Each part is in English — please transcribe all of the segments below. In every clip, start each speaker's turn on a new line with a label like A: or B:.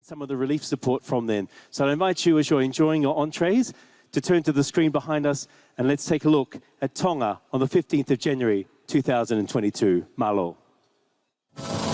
A: some of the relief support from then. So I invite you, as you're enjoying your entrees, to turn to the screen behind us and let's take a look at Tonga on the 15th of January 2022. Malo.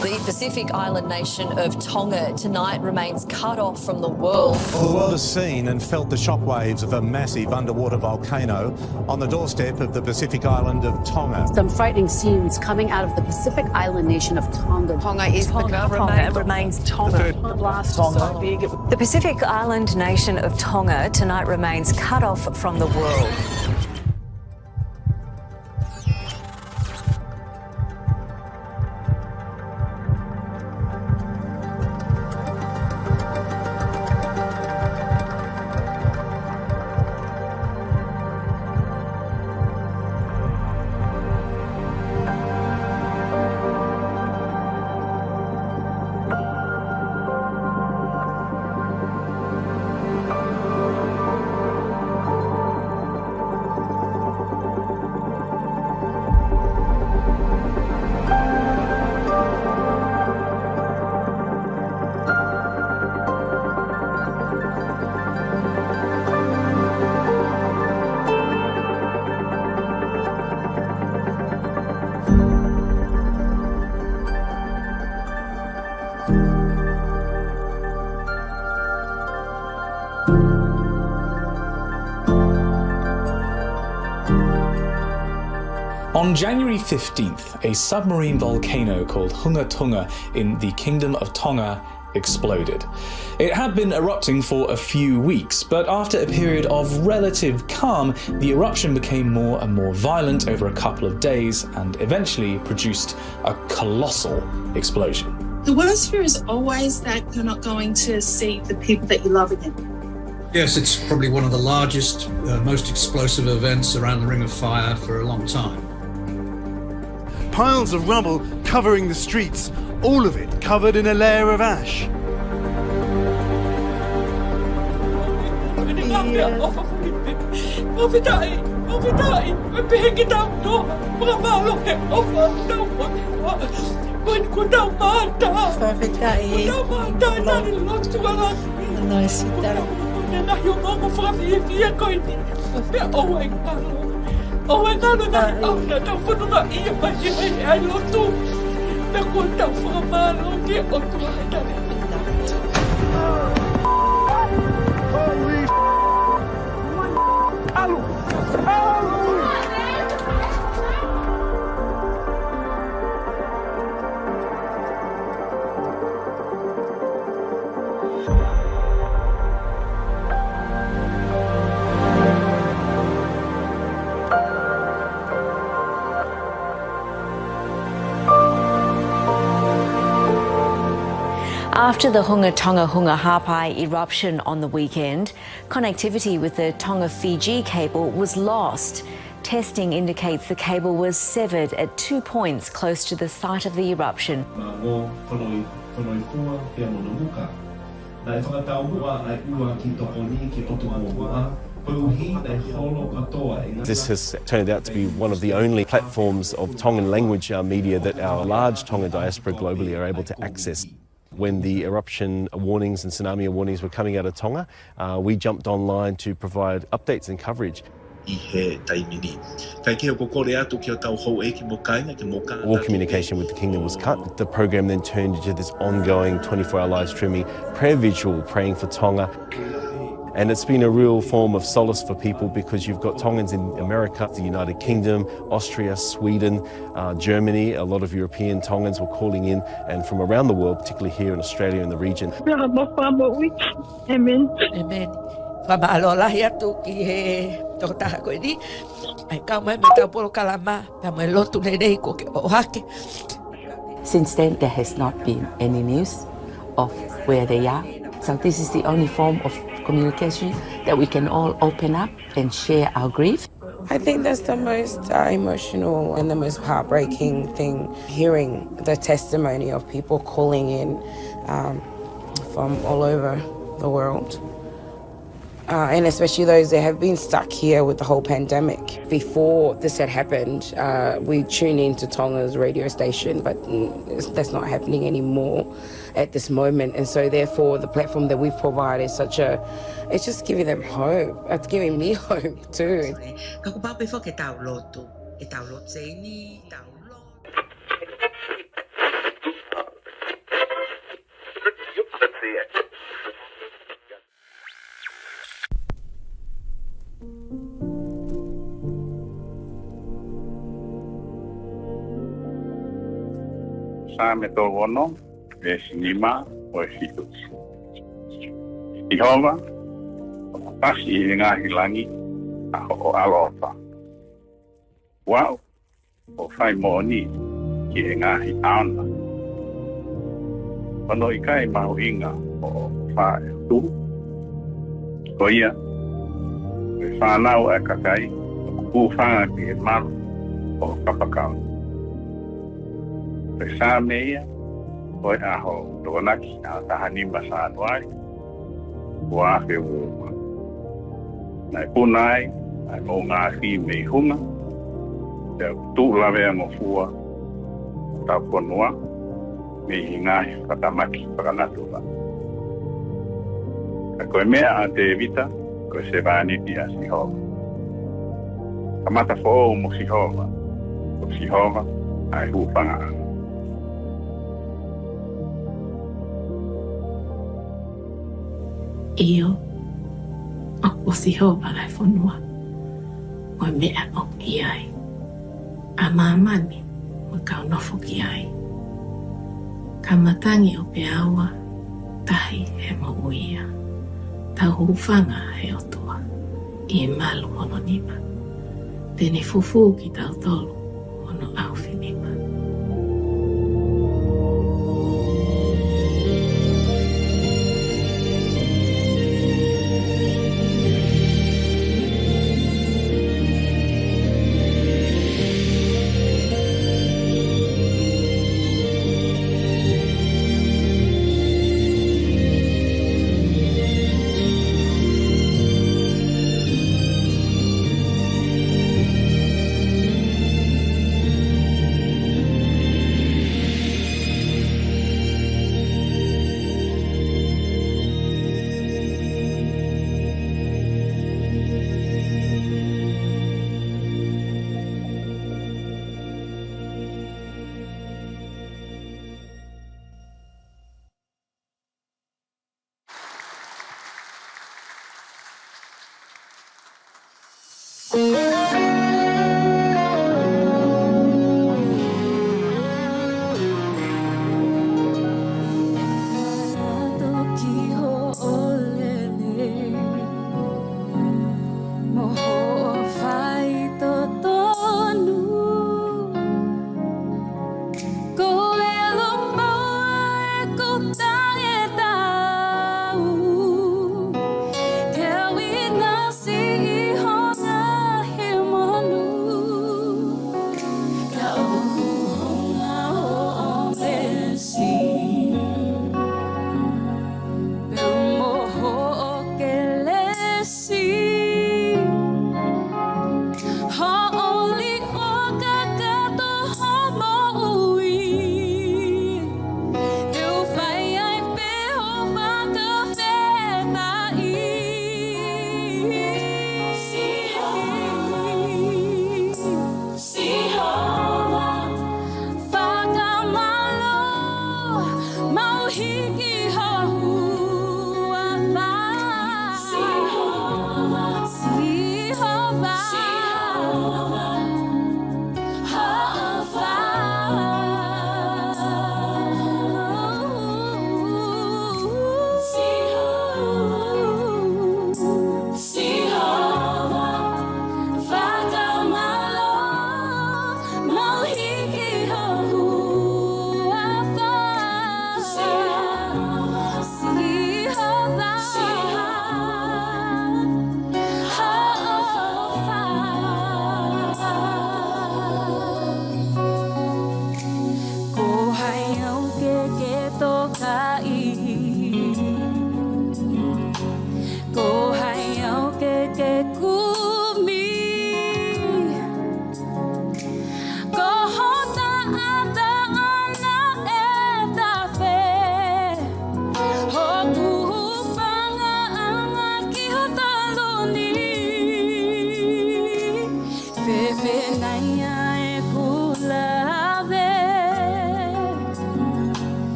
B: The Pacific island nation of Tonga tonight remains cut off from the world.
C: Well, the world has seen and felt the shockwaves of a massive underwater volcano on the doorstep of the Pacific island of Tonga.
D: Some frightening scenes coming out of the Pacific island nation of Tonga.
B: Tonga remains Tonga.
D: The blast so big.
B: The Pacific island nation of Tonga tonight remains cut off from the world.
E: On January 15th, a submarine volcano called Tonga in the Kingdom of Tonga exploded. It had been erupting for a few weeks, but after a period of relative calm, the eruption became more and more violent over a couple of days and eventually produced a colossal explosion.
F: The worst fear is always that you're not going to see the people that you love again.
G: Yes, it's probably one of the largest, most explosive events around the Ring of Fire for a long time.
H: Piles of rubble covering the streets, all of it covered in a layer of ash.
B: After the Tonga Hapai eruption on the weekend, connectivity with the Tonga-Fiji cable was lost. Testing indicates the cable was severed at 2 points close to the site of the eruption.
A: This has turned out to be one of the only platforms of Tongan language media that our large Tonga diaspora globally are able to access. When the eruption warnings and tsunami warnings were coming out of Tonga, we jumped online to provide updates and coverage. All communication with the kingdom was cut. The program then turned into this ongoing 24-hour live streaming prayer vigil, praying for Tonga. And it's been a real form of solace for people because you've got Tongans in America, the United Kingdom, Austria, Sweden, Germany. A lot of European Tongans were calling in, and from around the world, particularly here in Australia and the region.
F: Amen.
I: Amen.
J: Since then, there has not been any news of where they are. So this is the only form of communication that we can all open up and share our grief.
I: I think that's the most emotional and the most heartbreaking thing, hearing the testimony of people calling in from all over the world. And especially those that have been stuck here with the whole pandemic. Before this had happened, we tuned into Tonga's radio station, but that's not happening anymore. at this moment. And so therefore the platform that we've provided is it's just giving them hope. It's giving me hope too.
K: Same to wono, e sinima, o e fitu. Sihova, pasi I ngahi langi, a ho alofa. Wau, o whai mooni, ki e ngahi aona. Wano I kai mau inga, o whae tu. Ko ia, e whanau e kakai, o kupu whanga ki e maru, o kapakau. Pe sa meia, oi aho tonaki a tahani masanuai, wa ke wuma. Nai punai, ai mo ngā fi mei hunga, te tu lawe mo fua, ta ponua, me I ngai whakamaki whakanatula. Ka koe mea a te evita, koe se vāniti a Sihova. Kamata fo mo Sihova, o Sihova, ai hupanga.
L: Io o Sihova lai whanua o mea o ki ai a mamani o kau nofo ki ai ka matangi o pe aua tahi he mauia tau hufanga he otua I e malu ono nima tene fufu ki tau tolu ono aufi nima.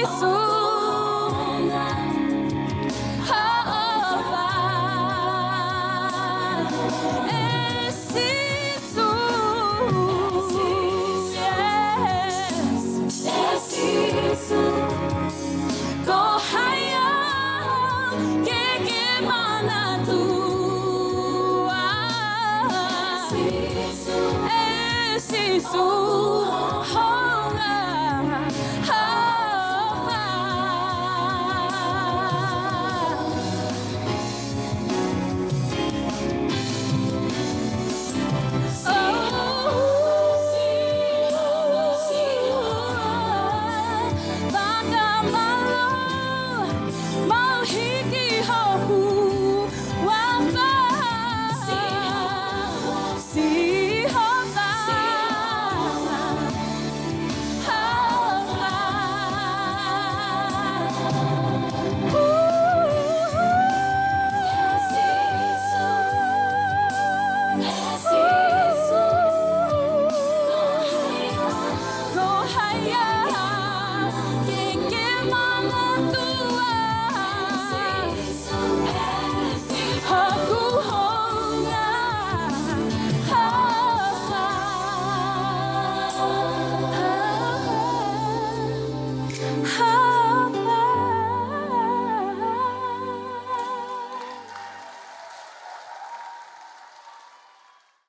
M: Jesus.